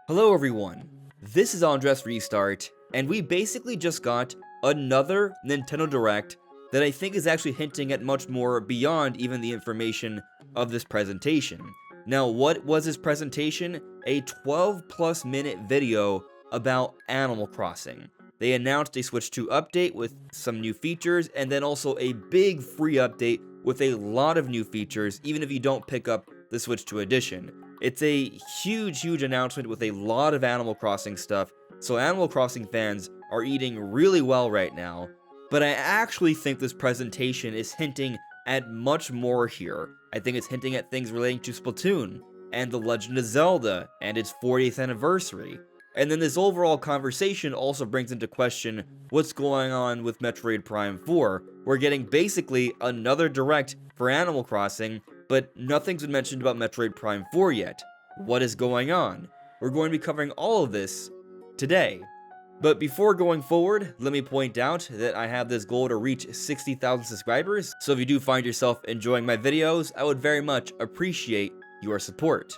Hello everyone, this is AndresRestart, and we basically just got another Nintendo Direct that I think is actually hinting at much more beyond even the information of this presentation. Now, what was this presentation? A 12+ minute video about Animal Crossing. They announced a Switch 2 update with some new features, and then also a big free update with a lot of new features, even if you don't pick up the Switch 2 edition. It's a huge announcement with a lot of Animal Crossing stuff, so Animal Crossing fans are eating really well right now. But I actually think this presentation is hinting at much more here. I think it's hinting at things relating to Splatoon, and The Legend of Zelda, and its 40th anniversary. And then this overall conversation also brings into question what's going on with Metroid Prime 4. We're getting basically another Direct for Animal Crossing, but nothing's been mentioned about Metroid Prime 4 yet. What is going on? We're going to be covering all of this today. But before going forward, let me point out that I have this goal to reach 60,000 subscribers, so if you do find yourself enjoying my videos, I would very much appreciate your support.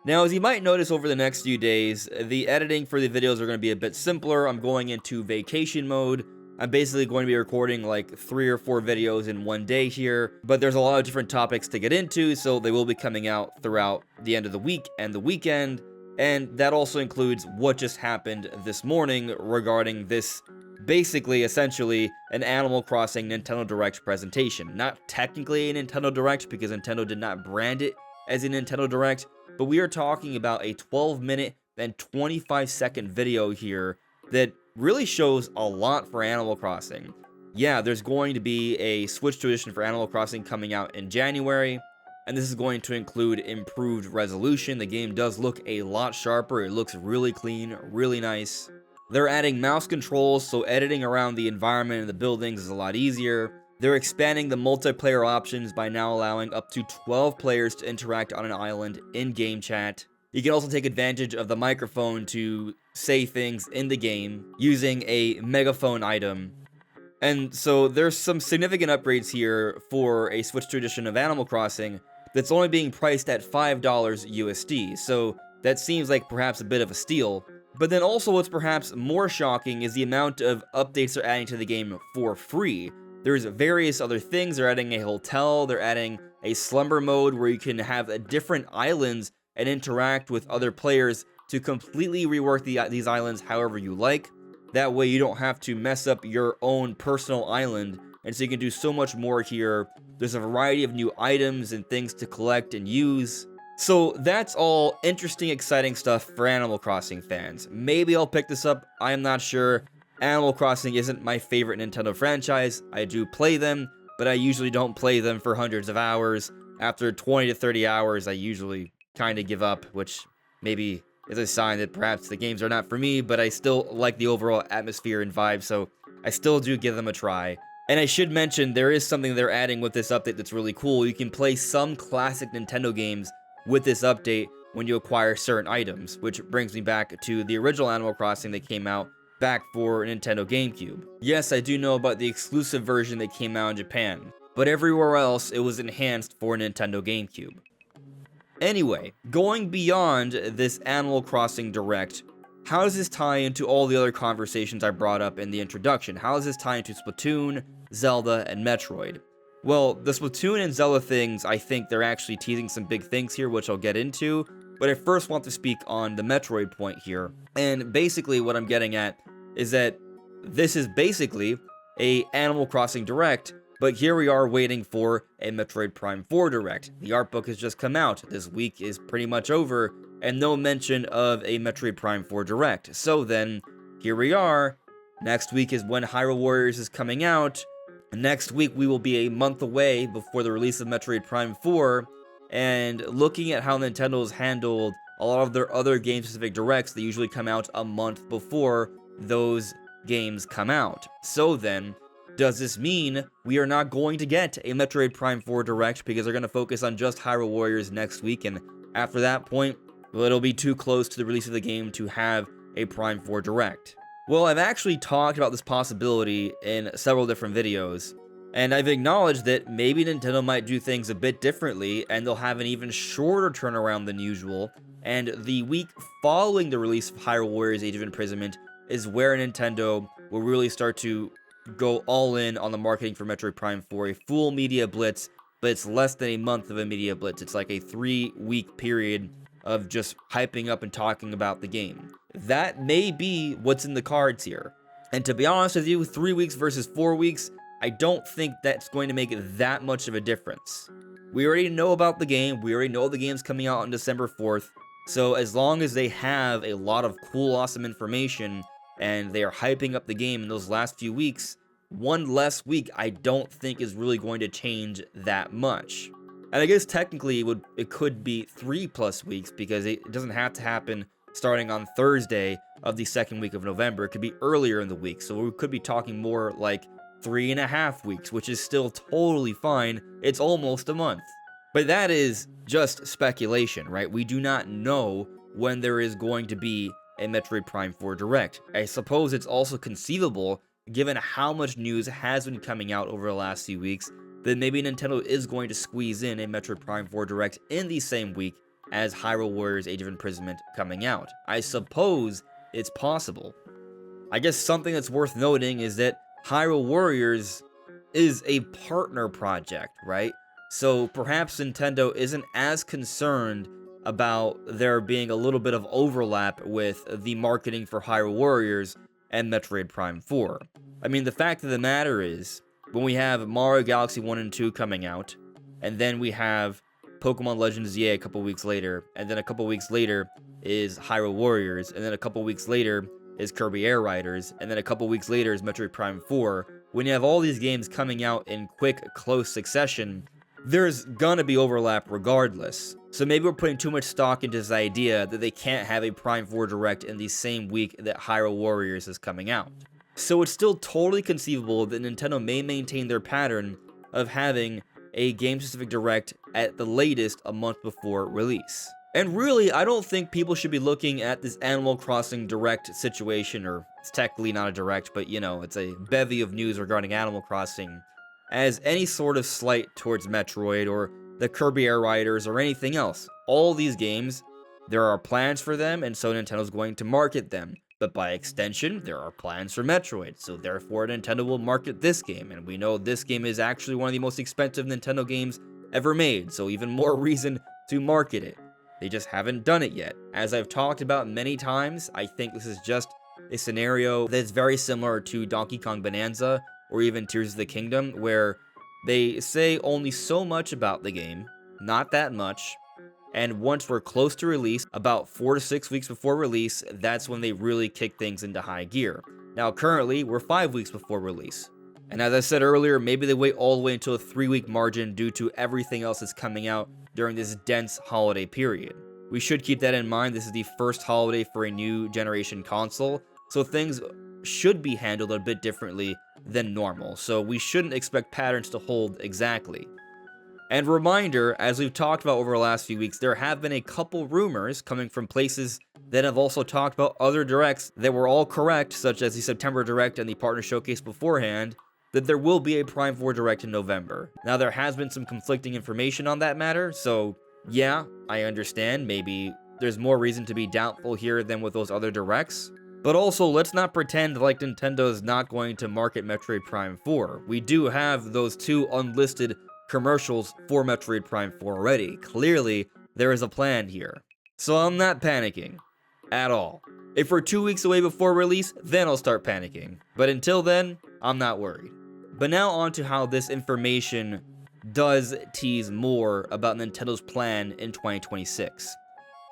Now, as you might notice over the next few days, the editing for the videos are going to be a bit simpler. I'm going into vacation mode. I'm basically going to be recording like 3 or 4 videos in one day here, but there's a lot of different topics to get into, so they will be coming out throughout the end of the week and the weekend, and that also includes what just happened this morning regarding this, basically, essentially, an Animal Crossing Nintendo Direct presentation. Not technically a Nintendo Direct, because Nintendo did not brand it as a Nintendo Direct, but we are talking about a 12-minute and 25-second video here that really shows a lot for Animal Crossing. Yeah, there's going to be a Switch 2 edition for Animal Crossing coming out in January, and this is going to include improved resolution. The game does look a lot sharper. It looks really clean, really nice. They're adding mouse controls, so editing around the environment and the buildings is a lot easier. They're expanding the multiplayer options by now allowing up to 12 players to interact on an island in game chat. You can also take advantage of the microphone to say things in the game using a megaphone item. And so there's some significant upgrades here for a Switch 2 edition of Animal Crossing that's only being priced at $5 USD, so that seems like perhaps a bit of a steal. But then also what's perhaps more shocking is the amount of updates they're adding to the game for free. There's various other things. They're adding a hotel, they're adding a slumber mode where you can have different islands and interact with other players to completely rework these islands however you like. That way you don't have to mess up your own personal island, and so you can do so much more here. There's a variety of new items and things to collect and use. So that's all interesting, exciting stuff for Animal Crossing fans. Maybe I'll pick this up, I'm not sure. Animal Crossing isn't my favorite Nintendo franchise. I do play them, but I usually don't play them for hundreds of hours. After 20 to 30 hours, I usually kind of give up, which maybe is a sign that perhaps the games are not for me, but I still like the overall atmosphere and vibe, so I still do give them a try. And I should mention, there is something they're adding with this update that's really cool. You can play some classic Nintendo games with this update when you acquire certain items, which brings me back to the original Animal Crossing that came out back for Nintendo GameCube. Yes, I do know about the exclusive version that came out in Japan, but everywhere else it was enhanced for Nintendo GameCube. Anyway, going beyond this Animal Crossing Direct, how does this tie into all the other conversations I brought up in the introduction? How does this tie into Splatoon, Zelda, and Metroid? Well, the Splatoon and Zelda things, I think they're actually teasing some big things here, which I'll get into, but I first want to speak on the Metroid point here. And basically what I'm getting at is that this is basically a Animal Crossing Direct, but here we are waiting for a Metroid Prime 4 Direct. The art book has just come out, this week is pretty much over, and no mention of a Metroid Prime 4 Direct. So then, here we are. Next week is when Hyrule Warriors is coming out. Next week we will be a month away before the release of Metroid Prime 4, and looking at how Nintendo's handled a lot of their other game-specific directs, they usually come out a month before those games come out. So then, does this mean we are not going to get a Metroid Prime 4 Direct because they're going to focus on just Hyrule Warriors next week, and after that point, well, it'll be too close to the release of the game to have a Prime 4 Direct? Well, I've actually talked about this possibility in several different videos, And I've acknowledged that maybe Nintendo might do things a bit differently, and they'll have an even shorter turnaround than usual, and the week following the release of Hyrule Warriors Age of Imprisonment is where Nintendo will really start to go all in on the marketing for Metroid Prime 4, a full media blitz, but it's less than a month of a media blitz. It's like a 3-week period of just hyping up and talking about the game. That may be what's in the cards here. And to be honest with you, 3 weeks versus 4 weeks, I don't think that's going to make that much of a difference. We already know about the game, we already know the game's coming out on December 4th, so as long as they have a lot of cool, awesome information, and they are hyping up the game in those last few weeks, one less week I don't think is really going to change that much. And I guess technically it could be 3+ weeks, because it doesn't have to happen starting on Thursday of the second week of November. It could be earlier in the week, so we could be talking more like 3.5 weeks, which is still totally fine. It's almost a month. But that is just speculation, right? We do not know when there is going to be a Metroid Prime 4 Direct. I suppose it's also conceivable, given how much news has been coming out over the last few weeks, that maybe Nintendo is going to squeeze in a Metroid Prime 4 Direct in the same week as Hyrule Warriors Age of Imprisonment coming out. I suppose it's possible. I guess something that's worth noting is that Hyrule Warriors is a partner project, right? So perhaps Nintendo isn't as concerned about there being a little bit of overlap with the marketing for Hyrule Warriors and Metroid Prime 4. I mean, the fact of the matter is, when we have Mario Galaxy 1 and 2 coming out, and then we have Pokemon Legends ZA a couple weeks later, and then a couple weeks later is Hyrule Warriors, and then a couple weeks later is Kirby Air Riders, and then a couple weeks later is Metroid Prime 4. When you have all these games coming out in quick, close succession, there's gonna be overlap regardless. So maybe we're putting too much stock into this idea that they can't have a Prime 4 Direct in the same week that Hyrule Warriors is coming out. So it's still totally conceivable that Nintendo may maintain their pattern of having a game-specific Direct at the latest a month before release. And really, I don't think people should be looking at this Animal Crossing Direct situation, or it's technically not a Direct, but you know, it's a bevy of news regarding Animal Crossing, as any sort of slight towards Metroid or the Kirby Air Riders or anything else. All these games, there are plans for them, and so Nintendo's going to market them. But by extension, there are plans for Metroid, so therefore Nintendo will market this game, and we know this game is actually one of the most expensive Nintendo games ever made, so even more reason to market it. They just haven't done it yet. As I've talked about many times, I think this is just a scenario that's very similar to Donkey Kong Bonanza or even Tears of the Kingdom, where they say only so much about the game, not that much, and once we're close to release, about 4 to 6 weeks before release, that's when they really kick things into high gear. Now currently, we're 5 weeks before release. And as I said earlier, maybe they wait all the way until a 3-week margin due to everything else that's coming out during this dense holiday period. We should keep that in mind. This is the first holiday for a new generation console, so things should be handled a bit differently than normal, so we shouldn't expect patterns to hold exactly. And reminder, as we've talked about over the last few weeks, there have been a couple rumors coming from places that have also talked about other directs that were all correct, such as the September Direct and the Partner Showcase beforehand, that there will be a Prime 4 Direct in November. Now, there has been some conflicting information on that matter, so yeah, I understand, maybe there's more reason to be doubtful here than with those other Directs. But also, let's not pretend like Nintendo is not going to market Metroid Prime 4. We do have those 2 unlisted commercials for Metroid Prime 4 already. Clearly, there is a plan here. So I'm not panicking. At all. If we're 2 weeks away before release, then I'll start panicking. But until then, I'm not worried. But now on to how this information does tease more about Nintendo's plan in 2026.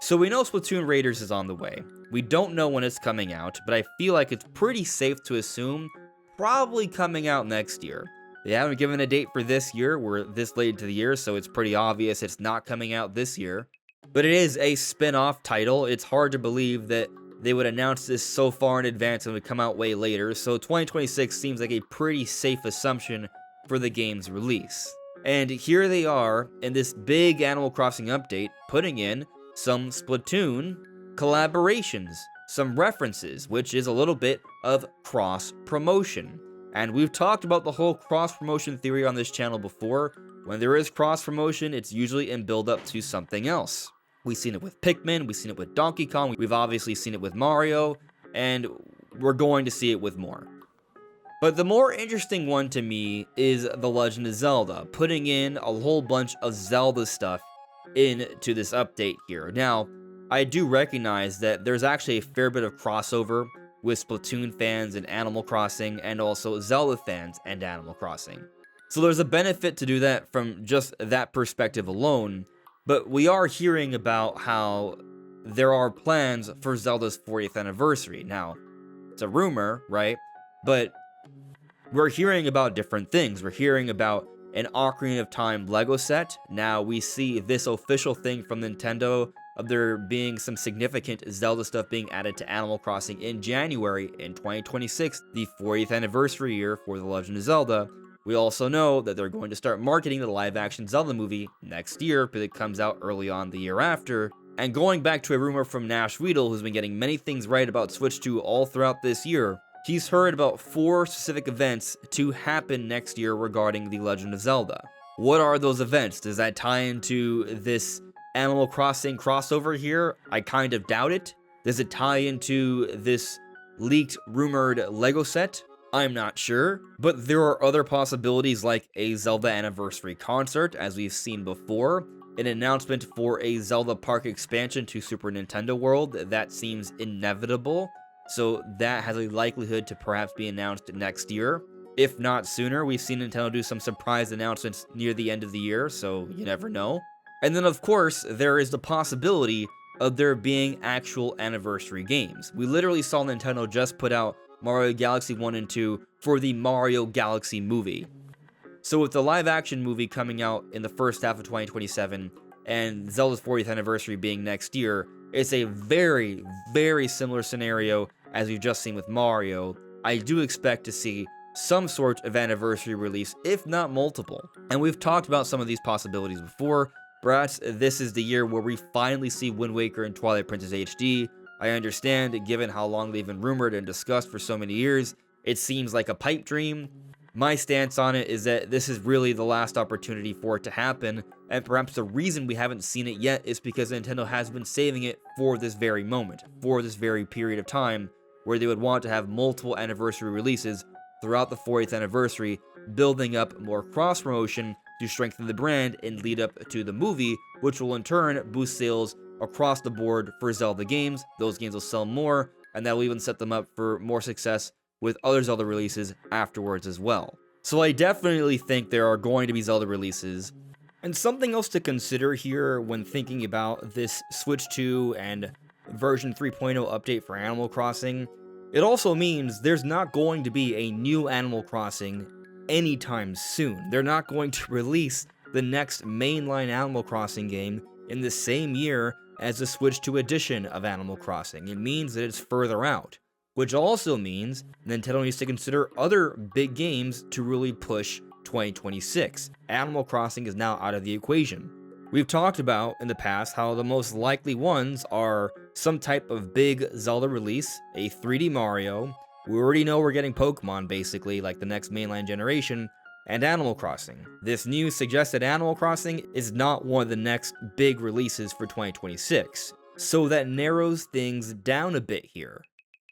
So we know Splatoon Raiders is on the way. We don't know when it's coming out, but I feel like it's pretty safe to assume probably coming out next year. They haven't given a date for this year, we're this late into the year, so it's pretty obvious it's not coming out this year. But it is a spin-off title. It's hard to believe that they would announce this so far in advance and would come out way later, so 2026 seems like a pretty safe assumption for the game's release. And here they are, in this big Animal Crossing update, putting in some Splatoon collaborations, some references, which is a little bit of cross-promotion. And we've talked about the whole cross-promotion theory on this channel before. When there is cross-promotion, it's usually in build-up to something else. We've seen it with Pikmin, we've seen it with Donkey Kong, we've obviously seen it with Mario, and we're going to see it with more. But the more interesting one to me is The Legend of Zelda, putting in a whole bunch of Zelda stuff into this update here. Now, I do recognize that there's actually a fair bit of crossover with Splatoon fans and Animal Crossing, and also Zelda fans and Animal Crossing. So there's a benefit to do that from just that perspective alone, but we are hearing about how there are plans for Zelda's 40th anniversary. Now, it's a rumor, right? But we're hearing about different things. We're hearing about an Ocarina of Time Lego set. Now we see this official thing from Nintendo of there being some significant Zelda stuff being added to Animal Crossing in January in 2026, the 40th anniversary year for The Legend of Zelda. We also know that they're going to start marketing the live-action Zelda movie next year, because it comes out early on the year after. And going back to a rumor from Nash Weedle, who's been getting many things right about Switch 2 all throughout this year, he's heard about 4 specific events to happen next year regarding The Legend of Zelda. What are those events? Does that tie into this Animal Crossing crossover here? I kind of doubt it. Does it tie into this leaked, rumored Lego set? I'm not sure. But there are other possibilities, like a Zelda anniversary concert, as we've seen before, an announcement for a Zelda Park expansion to Super Nintendo World. That seems inevitable, so that has a likelihood to perhaps be announced next year. If not sooner. We've seen Nintendo do some surprise announcements near the end of the year, so you never know. And then, of course, there is the possibility of there being actual anniversary games. We literally saw Nintendo just put out Mario Galaxy 1 and 2 for the Mario Galaxy movie. So with the live-action movie coming out in the first half of 2027, and Zelda's 40th anniversary being next year, it's a very, very similar scenario as we've just seen with Mario. I do expect to see some sort of anniversary release, if not multiple. And we've talked about some of these possibilities before. Perhaps this is the year where we finally see Wind Waker and Twilight Princess HD. I understand, given how long they've been rumored and discussed for so many years, it seems like a pipe dream. My stance on it is that this is really the last opportunity for it to happen, and perhaps the reason we haven't seen it yet is because Nintendo has been saving it for this very moment, for this very period of time, where they would want to have multiple anniversary releases throughout the 40th anniversary, building up more cross-promotion to strengthen the brand and lead up to the movie, which will in turn boost sales across the board for Zelda games. Those games will sell more, and that will even set them up for more success with other Zelda releases afterwards as well. So I definitely think there are going to be Zelda releases. And something else to consider here when thinking about this Switch 2 and version 3.0 update for Animal Crossing, it also means there's not going to be a new Animal Crossing anytime soon. They're not going to release the next mainline Animal Crossing game in the same year as the Switch 2 edition of Animal Crossing. It means that it's further out, which also means Nintendo needs to consider other big games to really push 2026. Animal Crossing is now out of the equation. We've talked about in the past how the most likely ones are some type of big Zelda release, a 3D Mario. We already know we're getting Pokemon, basically, like the next mainline generation, and Animal Crossing. This news suggests that Animal Crossing is not one of the next big releases for 2026, so that narrows things down a bit here.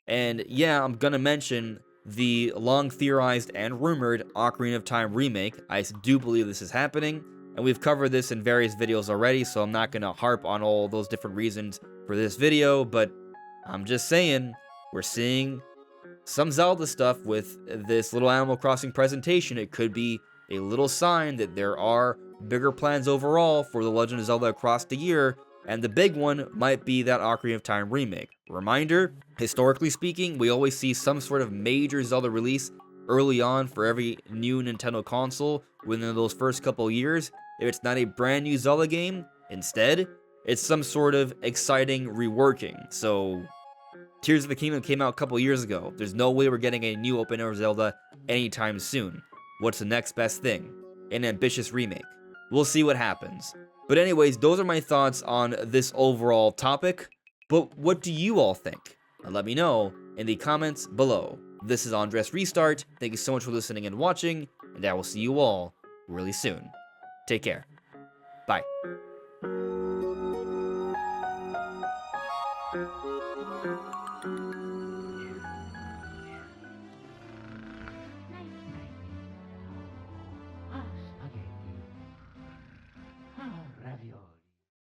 And yeah, I'm gonna mention the long theorized and rumored Ocarina of Time remake. I do believe this is happening, and we've covered this in various videos already, so I'm not gonna harp on all those different reasons for this video, but I'm just saying, we're seeing some Zelda stuff with this little Animal Crossing presentation. It could be a little sign that there are bigger plans overall for The Legend of Zelda across the year, and the big one might be that Ocarina of Time remake. Reminder, historically speaking, we always see some sort of major Zelda release early on for every new Nintendo console within those first couple years. If it's not a brand new Zelda game, instead, it's some sort of exciting reworking. So Tears of the Kingdom came out a couple years ago. There's no way we're getting a new open-air Zelda anytime soon. What's the next best thing? An ambitious remake. We'll see what happens. But anyways, those are my thoughts on this overall topic. But what do you all think? Let me know in the comments below. This is AndresRestart. Thank you so much for listening and watching, and I will see you all really soon. Take care. Bye.